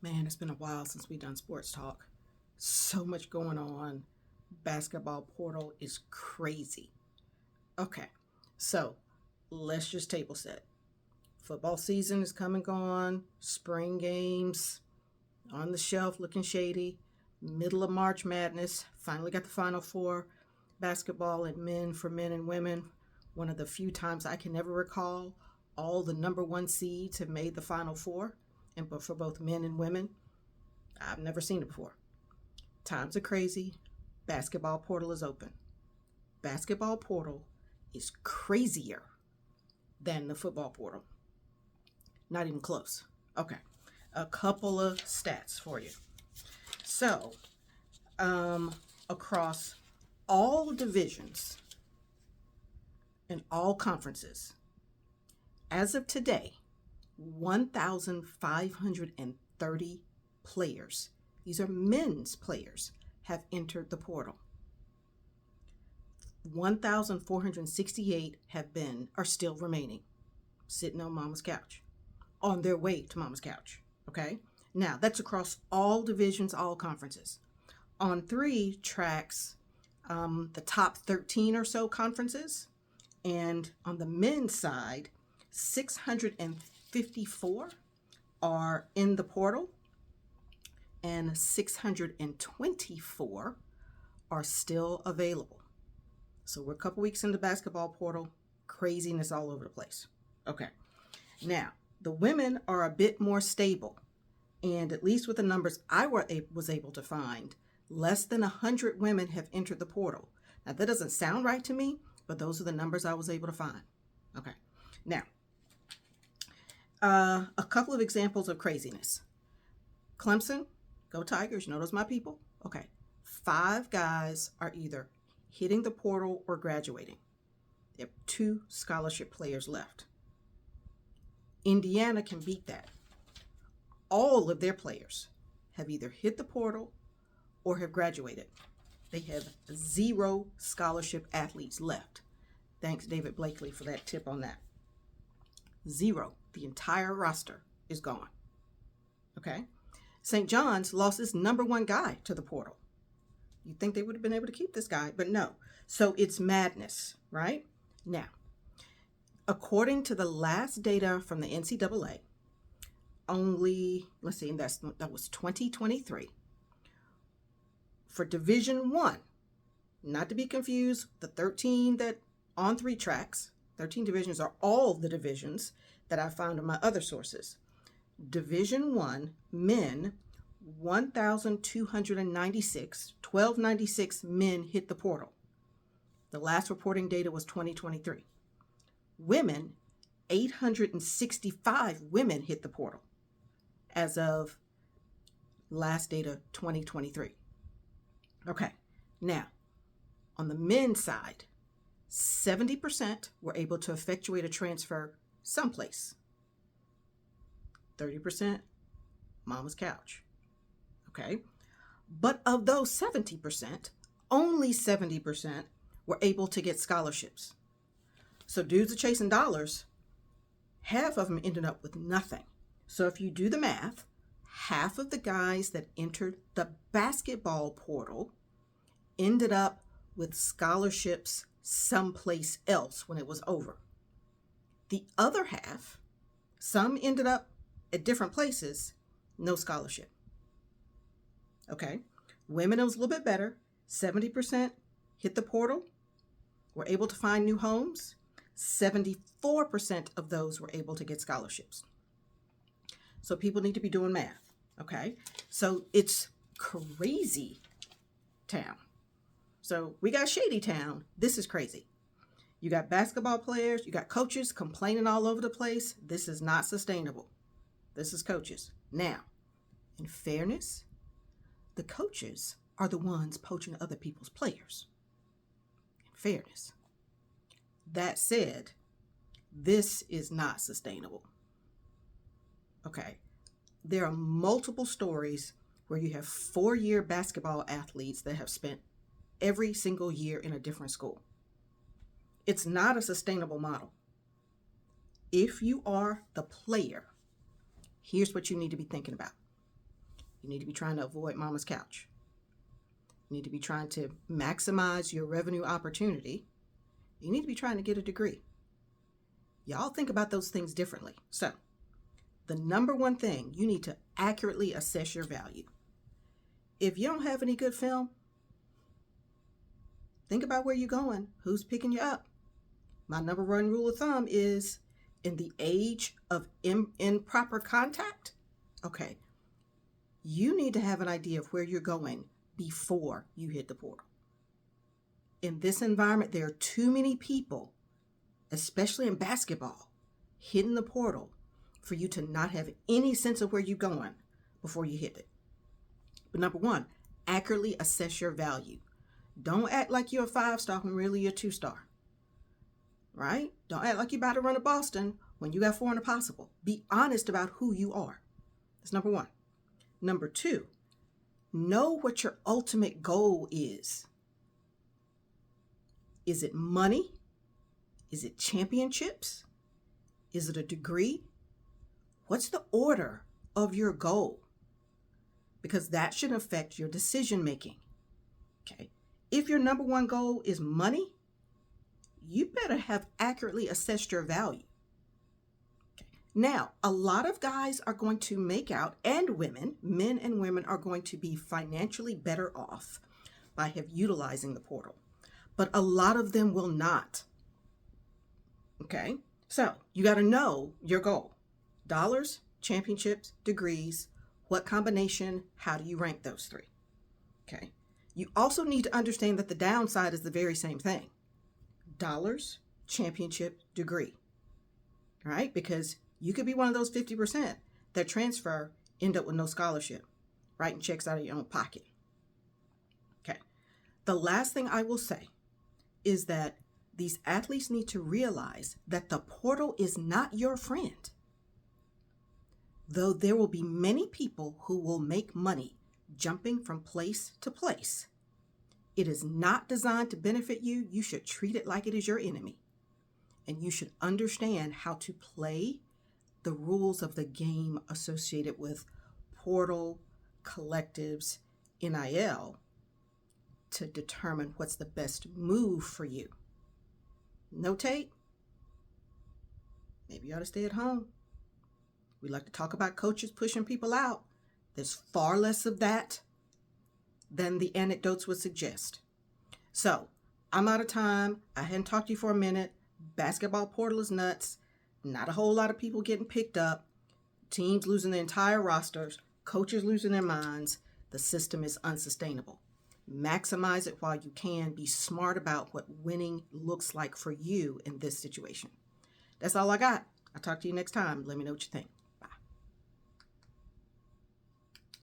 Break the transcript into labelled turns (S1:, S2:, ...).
S1: Man, it's been a while since we've done sports talk. So much going on. Basketball portal is crazy. Okay, so let's just table set. Football season is come and gone. Spring games on the shelf looking shady. Middle of March Madness. Finally got the Final Four. Basketball and men for men and women. One of the few times I can ever recall all the number one seeds have made the Final Four, and but for both men and women. I've never seen it before. Times are crazy. Basketball portal is open. Basketball portal is crazier than the football portal. Not even close. Okay, a couple of stats for you. So, across all divisions and all conferences, as of today, 1,530 players, these are men's players, have entered the portal. 1,468 are still remaining, sitting on mama's couch, on their way to mama's couch. Okay? Now, that's across all divisions, all conferences. On three tracks, the top 13 or so conferences, and on the men's side, 654 are in the portal, and 624 are still available. So we're a couple weeks into basketball portal, craziness all over the place. Okay, now the women are a bit more stable, and at least with the numbers I was able to find, less than 100 women have entered the portal. Now that doesn't sound right to me, but those are the numbers I was able to find. Okay, now a couple of examples of craziness. Clemson, go Tigers, you know those my people? Okay, 5 guys are either hitting the portal or graduating. They have 2 scholarship players left. Indiana can beat that. All of their players have either hit the portal or have graduated. They have 0 scholarship athletes left. Thanks, David Blakely, for that tip on that. 0. The entire roster is gone. Okay? St. John's lost its number 1 guy to the portal. You'd think they would have been able to keep this guy, but no. So it's madness, right? Now, according to the last data from the NCAA, only, let's see, that was 2023. For Division 1, not to be confused, the 13 that on 3 tracks, 13 divisions are all the divisions that I found in my other sources. Division 1, men, 1,296 men hit the portal. The last reporting data was 2023. Women, 865 women hit the portal as of last data 2023. Okay, now on the men's side, 70% were able to effectuate a transfer someplace. 30%, mama's couch. Okay, but of those 70%, only 70% were able to get scholarships. So dudes are chasing dollars. Half of them ended up with nothing. So if you do the math, half of the guys that entered the basketball portal ended up with scholarships someplace else when it was over. The other half, some ended up at different places, no scholarship. Okay, women, it was a little bit better. 70% hit the portal, were able to find new homes. 74% of those were able to get scholarships. So people need to be doing math, okay? So it's crazy town. So we got shady town. This is crazy. You got basketball players, you got coaches complaining all over the place. This is not sustainable. This is coaches. Now, in fairness, the coaches are the ones poaching other people's players. In fairness. That said, this is not sustainable. Okay, there are multiple stories where you have 4-year basketball athletes that have spent every single year in a different school. It's not a sustainable model. If you are the player, here's what you need to be thinking about. You need to be trying to avoid mama's couch. You need to be trying to maximize your revenue opportunity. You need to be trying to get a degree. Y'all think about those things differently. So, the number one thing, you need to accurately assess your value. If you don't have any good film, think about where you're going, who's picking you up. My number one rule of thumb is in the age of improper contact, okay, you need to have an idea of where you're going before you hit the portal. In this environment, there are too many people, especially in basketball, hitting the portal for you to not have any sense of where you're going before you hit it. But number one, accurately assess your value. Don't act like you're a 5-star when really you're a 2-star. Right? Don't act like you're about to run a Boston when you got 4 in a possible. Be honest about who you are. That's number one. Number two, know what your ultimate goal is. Is it money? Is it championships? Is it a degree? What's the order of your goal? Because that should affect your decision making. Okay. If your number one goal is money, you better have accurately assessed your value. Okay. Now, a lot of guys are going to make out, and women, men and women are going to be financially better off by utilizing the portal. But a lot of them will not. Okay. So you got to know your goal. Dollars, championships, degrees, what combination, how do you rank those three? Okay. You also need to understand that the downside is the very same thing. Dollars, championship, degree. Right? Because you could be one of those 50% that transfer, end up with no scholarship, writing checks out of your own pocket. Okay. The last thing I will say is that these athletes need to realize that the portal is not your friend. Though there will be many people who will make money jumping from place to place, it is not designed to benefit you. You should treat it like it is your enemy. And you should understand how to play the rules of the game associated with portal, collectives, NIL to determine what's the best move for you. Notate, maybe you ought to stay at home. We like to talk about coaches pushing people out. There's far less of that than the anecdotes would suggest. So, I'm out of time. I hadn't talked to you for a minute. Basketball portal is nuts. Not a whole lot of people getting picked up. Teams losing their entire rosters. Coaches losing their minds. The system is unsustainable. Maximize it while you can. Be smart about what winning looks like for you in this situation. That's all I got. I'll talk to you next time. Let me know what you think.